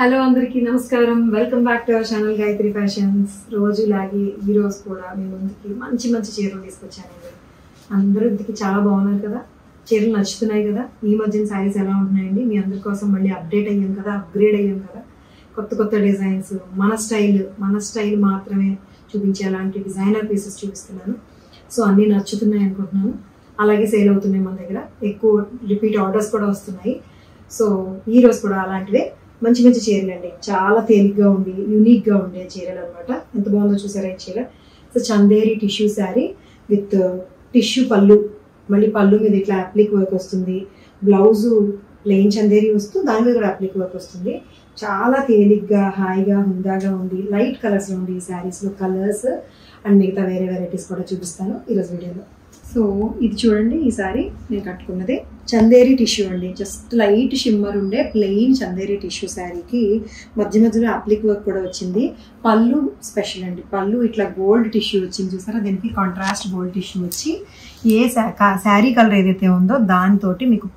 Hello అందరికీ నమస్కారం. Welcome back to our channel Gayatri fashions. రోజులాగే ఈ రోజు కూడా మీ ముందుకి మంచి మంచి చీరలు తీసుకొచ్చానండి. అందరికి చాలా బాగున్నారు కదా, చీరలు నచ్చుతున్నాయి కదా. ఈ మధ్యన శారీస్ ఎలా ఉంటున్నాయండి? మీ అందరి కోసం మళ్ళీ అప్డేట్ అయ్యాం కదా, అప్గ్రేడ్ అయ్యాం కదా. కొత్త కొత్త డిజైన్స్, మన స్టైల్ మాత్రమే చూపించే అలాంటి డిజైనర్ పీసెస్ చూపిస్తున్నాను. సో అన్నీ నచ్చుతున్నాయి అనుకుంటున్నాను. అలాగే సేల్ అవుతున్నాయి మన దగ్గర, ఎక్కువ రిపీట్ ఆర్డర్స్ కూడా వస్తున్నాయి. సో ఈ రోజు కూడా అలాంటివే మంచి మంచి చీరలు అండి. చాలా తేలిగ్గా ఉండి యూనిక్గా ఉండే చీరలు అనమాట. ఎంత బాగుందో చూసారా ఈ చీర. So Chanderi tissue sari with tissue పళ్ళు, మళ్ళీ పళ్ళు మీద ఇట్లా అప్లిక్ వర్క్ వస్తుంది. బ్లౌజు ప్లెయిన్ చందేరి వస్తూ దాని మీద కూడా అప్లిక్ వర్క్ వస్తుంది. చాలా తేలిగ్గా హాయిగా హుందాగా ఉంది. లైట్ కలర్స్లో ఉంది ఈ శారీస్లో. కలర్స్ అండ్ మిగతా వేరే వెరైటీస్ కూడా చూపిస్తాను ఈరోజు వీడియోలో. సో ఇది చూడండి, ఈ సారీ నేను కట్టుకున్నది చందేరి టిష్యూ అండి. జస్ట్ లైట్ షిమ్మర్ ఉండే ప్లెయిన్ చందేరి టిష్యూ శారీకి మధ్య మధ్యలో అప్లిక్ వర్క్ కూడా వచ్చింది. పళ్ళు స్పెషల్ అండి. పళ్ళు ఇట్లా గోల్డ్ టిష్యూ వచ్చింది చూసారా, దీనికి కాంట్రాస్ట్ గోల్డ్ టిష్యూ వచ్చి ఏ శారీ కలర్ ఏదైతే ఉందో దాంతో మీకు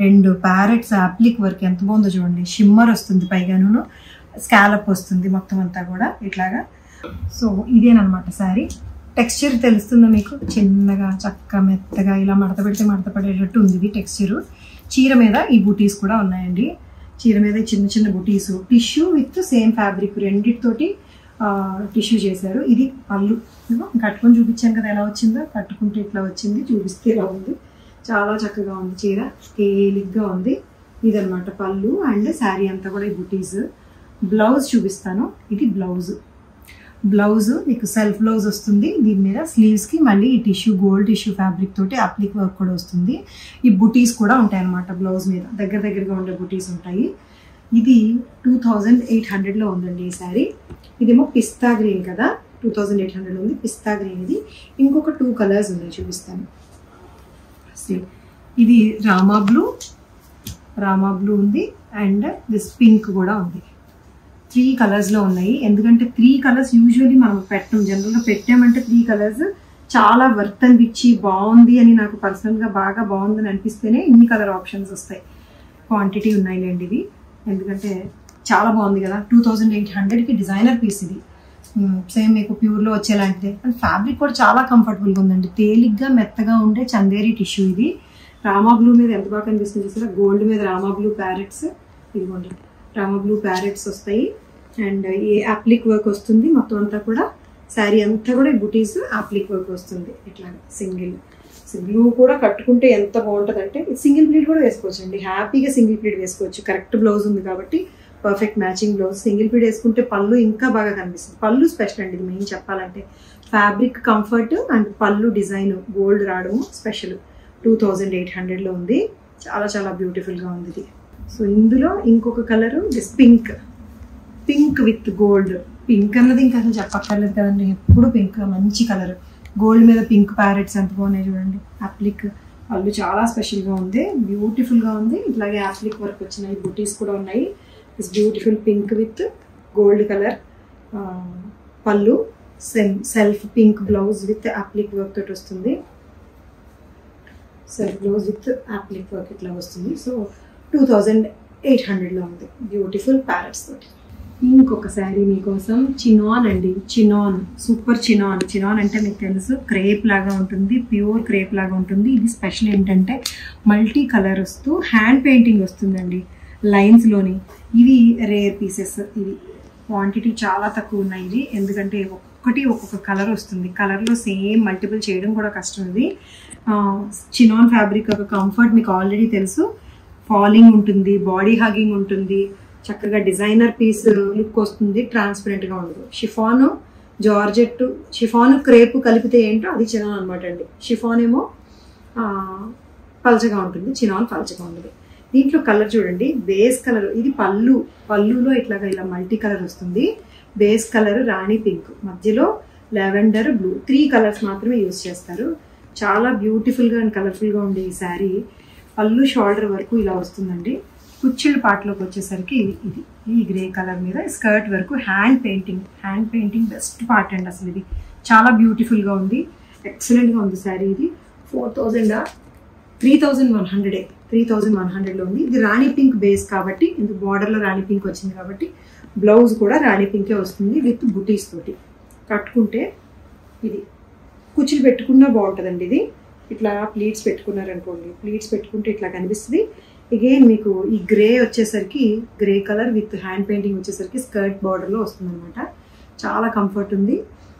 రెండు ప్యారెట్స్ అప్లిక్ వర్క్ ఎంత బాగుందో చూడండి. షిమ్మర్ వస్తుంది, పైగాను స్కాలప్ వస్తుంది మొత్తం అంతా కూడా ఇట్లాగా. సో ఇదేనమాట శారీ. టెక్స్చర్ తెలుస్తుందో మీకు, చిన్నగా చక్క మెత్తగా ఇలా మడత పడేటట్టు ఉంది ఇది టెక్స్చరు. చీర మీద ఈ బుటీస్ కూడా ఉన్నాయండి. చీర మీద చిన్న చిన్న బుటీస్, టిష్యూ విత్ సేమ్ ఫ్యాబ్రిక్ రెండిటితోటి టిష్యూ చేశారు. ఇది పళ్ళు. కట్టుకొని చూపించాను కదా ఎలా వచ్చిందో. కట్టుకుంటే ఇట్లా వచ్చింది, చూపిస్తే ఇలా ఉంది. చాలా చక్కగా ఉంది చీర, తేలిగ్గా ఉంది. ఇదనమాట పళ్ళు అండ్ శారీ అంతా కూడా ఈ బుటీస్. బ్లౌజ్ చూపిస్తాను. ఇది బ్లౌజ్ మీకు సెల్ఫ్ బ్లౌజ్ వస్తుంది. దీని మీద స్లీవ్స్కి మళ్ళీ ఈ టిష్యూ గోల్డ్ టిష్యూ ఫ్యాబ్రిక్ తోటి అప్లిక్ వర్క్ కూడా వస్తుంది. ఈ బుటీస్ కూడా ఉంటాయి అనమాట బ్లౌజ్ మీద, దగ్గరగా ఉండే బుటీస్ ఉంటాయి. ఇది 2800లో ఉందండి ఈ శారీ. ఇదేమో పిస్తా గ్రీన్ కదా, 2800 ఉంది. పిస్తా గ్రీన్ ఇది. ఇంకొక 2 కలర్స్ ఉన్నాయి, చూపిస్తాను. ఇది రామా బ్లూ ఉంది అండ్ దిస్ పింక్ కూడా ఉంది. 3 కలర్స్లో ఉన్నాయి. ఎందుకంటే 3 కలర్స్ యూజువల్లీ మనం జనరల్గా పెట్టామంటే 3 కలర్స్ చాలా వర్త్ అనిపించి బాగుంది అని నాకు పర్సనల్గా బాగా బాగుందని అనిపిస్తేనే ఇన్ని కలర్ ఆప్షన్స్ వస్తాయి. క్వాంటిటీ ఉన్నాయిలేండి ఇవి, ఎందుకంటే చాలా బాగుంది కదా. 2800కి డిజైనర్ పీస్ ఇది. సేమ్ మీకు ప్యూర్లో వచ్చేలాంటిదే. అండ్ ఫ్యాబ్రిక్ కూడా చాలా కంఫర్టబుల్గా ఉందండి. తేలిగ్గా మెత్తగా ఉండే చందేరి టిష్యూ ఇది. రామా బ్లూ మీద ఎంత బాగా కనిపిస్తుంది చూసారా, గోల్డ్ మీద రామా బ్లూ ప్యారెట్స్. ఇదిగోండి రామా బ్లూ ప్యారెట్స్ వస్తాయి అండ్ ఈ అప్లిక్ వర్క్ వస్తుంది మొత్తం అంతా కూడా. శారీ అంతా కూడా ఈ బుటీస్ అప్లిక్ వర్క్ వస్తుంది. ఇట్లా సింగిల్ బ్లూ కూడా కట్టుకుంటే ఎంత బాగుంటుంది అంటే, సింగిల్ ప్లీట్ కూడా వేసుకోవచ్చు అండి. హ్యాపీగా సింగిల్ ప్లీట్ వేసుకోవచ్చు. కరెక్ట్ బ్లౌజ్ ఉంది కాబట్టి perfect matching blouse. Single pleat వేసుకుంటే పళ్ళు ఇంకా బాగా కనిపిస్తుంది. పళ్ళు స్పెషల్ అండి, ఇది మెయిన్ చెప్పాలంటే. ఫ్యాబ్రిక్ కంఫర్ట్ అండ్ పళ్ళు డిజైన్ గోల్డ్ రావడము స్పెషల్. 2800లో ఉంది. చాలా చాలా బ్యూటిఫుల్గా ఉంది ఇది. సో ఇందులో ఇంకొక colour pink with gold. Pink అన్నది ఇంకా అసలు చెప్పక్కర్లేదు కదండి, ఎప్పుడు పింక్ మంచి కలర్. గోల్డ్ మీద పింక్ ప్యారెట్స్ ఎంత బాగున్నాయి చూడండి. అప్లిక్ పళ్ళు చాలా స్పెషల్గా ఉంది, బ్యూటిఫుల్గా ఉంది. ఇట్లాగే అప్లిక్ వర్క్ వచ్చినాయి, బుటీస్ కూడా ఉన్నాయి. This beautiful pink with gold colour పళ్ళు. Self pink blouse with applique work తోటి వస్తుంది. Self blouse with applique work ఇట్లా వస్తుంది. సో 2800లో ఉంది, బ్యూటిఫుల్ ప్యారెట్స్ తోటి. ఇంకొక శారీ మీకోసం, చినాన్ అండి. సూపర్ చినాన్ అంటే మీకు తెలుసు, క్రేప్ లాగా ఉంటుంది, ప్యూర్ క్రేప్ లాగా ఉంటుంది. ఇది స్పెషల్ ఏంటంటే మల్టీ కలర్ వస్తూ హ్యాండ్ పెయింటింగ్ వస్తుందండి లైన్స్లోని. ఇవి రేర్ పీసెస్. ఇవి క్వాంటిటీ చాలా తక్కువ ఉన్నాయి ఇవి, ఎందుకంటే ఒక్కొక్క కలర్ వస్తుంది. కలర్లో సేమ్ మల్టిపుల్ చేయడం కూడా కష్టం. ఇది చినాన్ ఫ్యాబ్రిక్ ఒక కంఫర్ట్ మీకు ఆల్రెడీ తెలుసు. ఫాలింగ్ ఉంటుంది, బాడీ హగింగ్ ఉంటుంది, చక్కగా డిజైనర్ పీస్ లుక్ వస్తుంది. ట్రాన్స్పరెంట్గా ఉండదు. షిఫాన్ క్రేప్ కలిపితే ఏంటో అది చినాన్ అనమాట అండి. షిఫాన్ ఏమో పల్చగా ఉంటుంది, చినాన్ పల్చగా ఉంటుంది. దీంట్లో కలర్ చూడండి, బేస్ కలర్. ఇది పళ్ళులో ఇలా మల్టీ కలర్ వస్తుంది. బేస్ కలర్ రాణి పింక్, మధ్యలో లెవెండర్ బ్లూ. 3 కలర్స్ మాత్రమే యూజ్ చేస్తారు. చాలా బ్యూటిఫుల్గా అండ్ కలర్ఫుల్గా ఉండే ఈ శారీ. పళ్ళు షోల్డర్ వరకు ఇలా వస్తుందండి. కుచ్చిళ్ళ పాటలోకి వచ్చేసరికి ఇది ఈ గ్రే కలర్ మీద స్కర్ట్ వరకు హ్యాండ్ పెయింటింగ్ బెస్ట్ పార్ట్ అండి. అసలు ఇది చాలా బ్యూటిఫుల్గా ఉంది, ఎక్సలెంట్గా ఉంది శారీ. ఇది 4000 3100 3100లో ఉంది. ఇది రాణి పింక్ బేస్ కాబట్టి, ఇందుకు బార్డర్లో రాణి పింక్ వచ్చింది కాబట్టి బ్లౌజ్ కూడా రాణి పింకే వస్తుంది విత్ బుటీస్ తోటి. కట్టుకుంటే ఇది కుచ్చులు పెట్టుకున్నా బాగుంటుందండి. ఇది ఇట్లా ప్లీట్స్ పెట్టుకున్నారనుకోండి, ప్లీట్స్ పెట్టుకుంటే ఇట్లా కనిపిస్తుంది. అగైన్ మీకు ఈ గ్రే వచ్చేసరికి grey colour with hand painting వచ్చేసరికి స్కర్ట్ బార్డర్లో వస్తుంది అనమాట. చాలా కంఫర్ట్ ఉంది,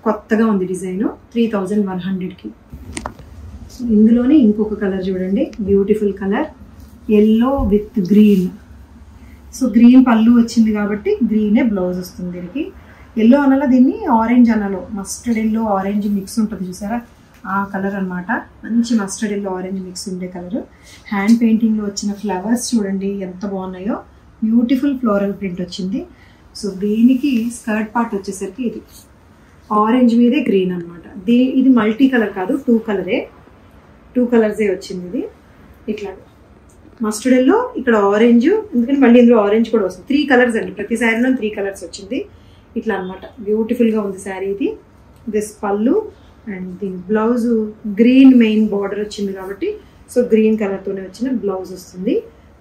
కొత్తగా ఉంది డిజైన్. 3100కి. ఇందులోనే ఇంకొక కలర్ చూడండి, beautiful colour yellow with green. So green పళ్ళు వచ్చింది కాబట్టి గ్రీనే బ్లౌజ్ వస్తుంది దీనికి. ఎల్లో అనాలో దీన్ని ఆరెంజ్ అనాలో, మస్టర్డ్ ఎల్లో ఆరెంజ్ మిక్స్ ఉంటుంది చూసారా, ఆ కలర్ అనమాట. మంచి మస్టర్డ్ ఎల్లో ఆరెంజ్ మిక్స్ ఉండే కలర్. హ్యాండ్ పెయింటింగ్లో వచ్చిన ఫ్లవర్స్ చూడండి ఎంత బాగున్నాయో, బ్యూటిఫుల్ ఫ్లోరల్ ప్రింట్ వచ్చింది. సో దీనికి స్కర్ట్ పార్ట్ వచ్చేసరికి ఇది ఆరెంజ్ మీదే గ్రీన్ అనమాట. ఇది మల్టీ కలర్ కాదు, 2 కలర్సే వచ్చింది. ఇది ఇట్లా మస్టర్డ్ ఎల్లో, ఇక్కడ ఆరెంజ్, ఎందుకంటే మళ్ళీ ఇందులో ఆరెంజ్ కూడా వస్తుంది. 3 కలర్స్ అండి, ప్రతి శారీలో 3 కలర్స్ వచ్చింది. ఇట్లా అనమాట, బ్యూటిఫుల్గా ఉంది శారీ. ఇది దిస్ పళ్ళు అండ్ దీని బ్లౌజ్ గ్రీన్ మెయిన్ బార్డర్ వచ్చింది కాబట్టి సో గ్రీన్ కలర్తోనే వచ్చిన బ్లౌజ్ వస్తుంది.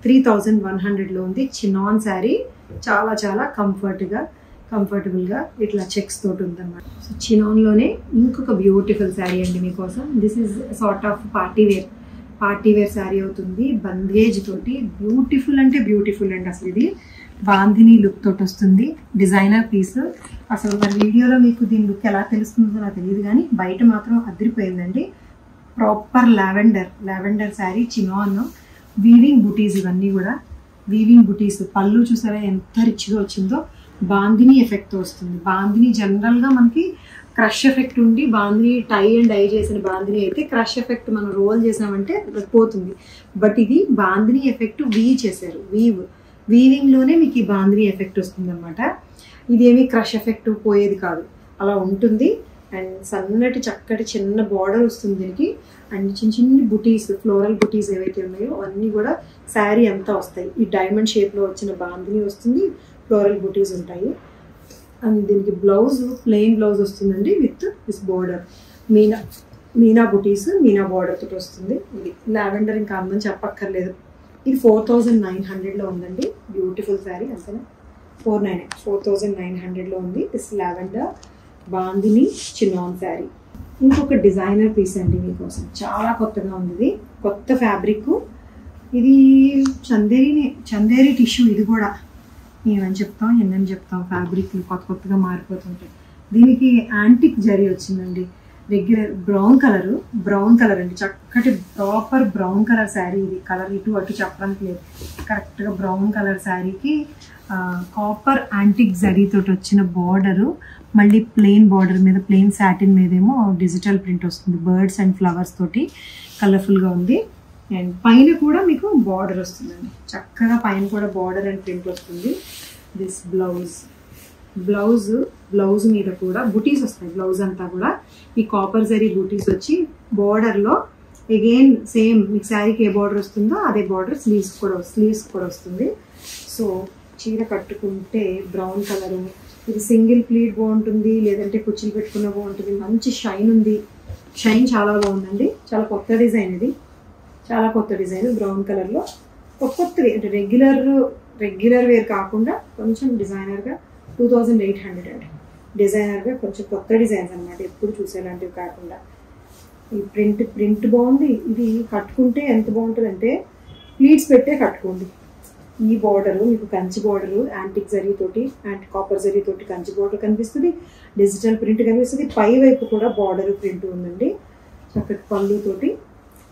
3100లో ఉంది. చినాన్ శారీ, చాలా చాలా కంఫర్టబుల్గా ఇట్లా చెక్స్ తోటి ఉందన్నమాట. సో చినాన్లోనే ఇంకొక బ్యూటిఫుల్ శారీ అండి మీకోసం. This is sort of party wear sari అవుతుంది. బందేజ్ తోటి బ్యూటిఫుల్ అంటే బ్యూటిఫుల్ అండి. అసలు ఇది బాందిని లుక్ తోటి వస్తుంది, డిజైనర్ పీస్. అసలు మరి వీడియోలో మీకు దీని లుక్ ఎలా తెలుస్తుందో నాకు తెలియదు, కానీ బయట మాత్రం అదిరిపోయిందండి. Proper lavender sari, chinon, weaving బుటీస్, ఇవన్నీ కూడా వీవింగ్ బుటీస్. పళ్ళు చూసారా ఎంత రిచ్గా వచ్చిందో, బాందిని ఎఫెక్ట్తో వస్తుంది. బాందిని జనరల్గా మనకి క్రష్ ఎఫెక్ట్ ఉండి, బాందిని టై అండ్ డై చేసిన బాందిని అయితే క్రష్ ఎఫెక్ట్ మనం రోల్ చేసామంటే పోతుంది. బట్ ఇది బాందిని ఎఫెక్ట్ వీవ్ చేశారు, వీవింగ్లోనే మీకు ఈ బాందిని ఎఫెక్ట్ వస్తుంది అనమాట. ఇదేమి క్రష్ ఎఫెక్ట్ పోయేది కాదు, అలా ఉంటుంది. అండ్ సన్నటి చక్కటి చిన్న బార్డర్ వస్తుంది దీనికి. అండ్ చిన్న బుటీస్, ఫ్లోరల్ బుటీస్ ఏవైతే ఉన్నాయో అవన్నీ కూడా శారీ అంతా వస్తాయి. ఈ డైమండ్ షేప్లో వచ్చిన బాందిని వస్తుంది, ఫ్లోరల్ బుటీస్ ఉంటాయి. అండ్ దీనికి బ్లౌజ్ ప్లెయిన్ బ్లౌజ్ వస్తుందండి with this border. Meena buttis, Meena border తోటి వస్తుంది. ఇది లావెండర్ ఇంకా అందం చెప్పక్కర్లేదు. ఇది 4900లో ఉందండి. బ్యూటిఫుల్ శారీ, అంతేనా? 4900లో ఉంది. This lavender bandhani chinon sari. ఇంకొక డిజైనర్ పీస్ అండి మీకోసం, చాలా కొత్తగా ఉంది. ఇది కొత్త ఫ్యాబ్రిక్. ఇది చందేరి టిష్యూ. ఇది కూడా ఏమని చెప్తాం, ఎన్నని చెప్తాం, ఫ్యాబ్రిక్లు కొత్తగా మారిపోతుంటాయి. దీనికి యాంటిక్ జరీ వచ్చిందండి. రెగ్యులర్ బ్రౌన్ కలర్ అండి, చక్కటి ప్రాపర్ బ్రౌన్ కలర్ శారీ. ఇది కలర్ ఇటు అటు చెప్పడానికి లేదు, కరెక్ట్గా బ్రౌన్ కలర్ శారీకి కాపర్ యాంటిక్ జరీతో వచ్చిన బార్డరు, మళ్ళీ ప్లెయిన్ బార్డర్ మీద ప్లెయిన్ సాటిన్ మీదేమో డిజిటల్ ప్రింట్ వస్తుంది. బర్డ్స్ అండ్ ఫ్లవర్స్ తోటి కలర్ఫుల్గా ఉంది. అండ్ పైన కూడా మీకు బార్డర్ వస్తుందండి, చక్కగా పైన కూడా బార్డర్ అండ్ ప్రింట్ వస్తుంది. దిస్ బ్లౌజ్ మీద కూడా బుటీస్ వస్తాయి. బ్లౌజ్ అంతా కూడా ఈ కాపర్ జరీ బుటీస్ వచ్చి బార్డర్లో అగైన్ సేమ్ మీకు శారీకి ఏ బార్డర్ వస్తుందో అదే బార్డర్ స్లీవ్స్ కూడా వస్తుంది. సో చీర కట్టుకుంటే బ్రౌన్ కలర్, ఇది సింగిల్ ప్లీట్ బాగుంటుంది, లేదంటే కుర్చీలు పెట్టుకున్న బాగుంటుంది. మంచి షైన్ ఉంది, షైన్ చాలా బాగుందండి. చాలా కొత్త డిజైన్ ఇది, చాలా కొత్త డిజైన్ బ్రౌన్ కలర్లో. కొత్తది అంటే రెగ్యులర్ వేర్ కాకుండా కొంచెం డిజైనర్గా 2800 అండి. డిజైనర్గా కొంచెం కొత్త డిజైన్స్ అనమాట, ఎప్పుడు చూసేలాంటివి కాకుండా. ఈ ప్రింట్ బాగుంది. ఇది కట్టుకుంటే ఎంత బాగుంటుంది అంటే ప్లీట్స్ పెట్టే కట్టుకోండి. ఈ బార్డరు మీకు కంచి బార్డరు యాంటిక్ జరీతోటి, కాపర్ జరీతోటి కంచి బార్డర్ కనిపిస్తుంది, డిజిటల్ ప్రింట్ కనిపిస్తుంది. పై వైపు కూడా బార్డర్ ప్రింట్ ఉందండి చక్కటి పళ్ళుతోటి.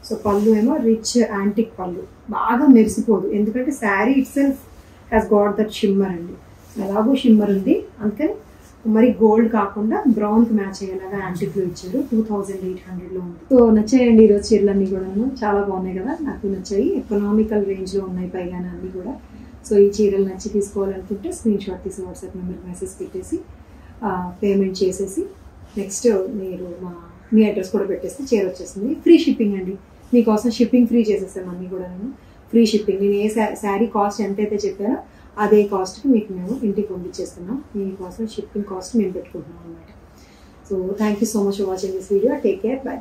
సో పళ్ళు ఏమో రిచ్ యాంటిక్ పళ్ళు, బాగా మెరిసిపోదు, ఎందుకంటే sari it self has got that shimmer అండి. ఎలాగో షిమ్మర్ ఉంది, అందుకని మరి గోల్డ్ కాకుండా బ్రౌన్కి మ్యాచ్ అయ్యేలాగా యాంటిక్లో ఇచ్చారు. 2800లో ఉంది. సో నచ్చాయండి ఈరోజు చీరలన్నీ కూడాను, చాలా బాగున్నాయి కదా, నాకు నచ్చాయి. ఎకనామికల్ రేంజ్లో ఉన్నాయి పైగానే అన్నీ కూడా. సో ఈ చీరలు నచ్చి తీసుకోవాలనుకుంటే స్క్రీన్ షాట్ తీసి వాట్సాప్ నెంబర్కి మెసేజ్ పెట్టేసి పేమెంట్ చేసేసి నెక్స్ట్ మీరు మీ అడ్రస్ కూడా పెట్టేస్తే చీర వచ్చేస్తుంది. ఫ్రీ షిప్పింగ్ అండి, మీకోసం షిప్పింగ్ ఫ్రీ చేసేస్తాను అన్నీ కూడా. ఫ్రీ షిప్పింగ్, నేను ఏ శారీ కాస్ట్ ఎంతైతే చెప్పానో అదే కాస్ట్కి మీకు మేము ఇంటికి పంపించేస్తున్నాం. మీకోసం షిప్పింగ్ కాస్ట్ మేము పెట్టుకుంటున్నాం అనమాట. So thank you so much for watching this video. Take care, by.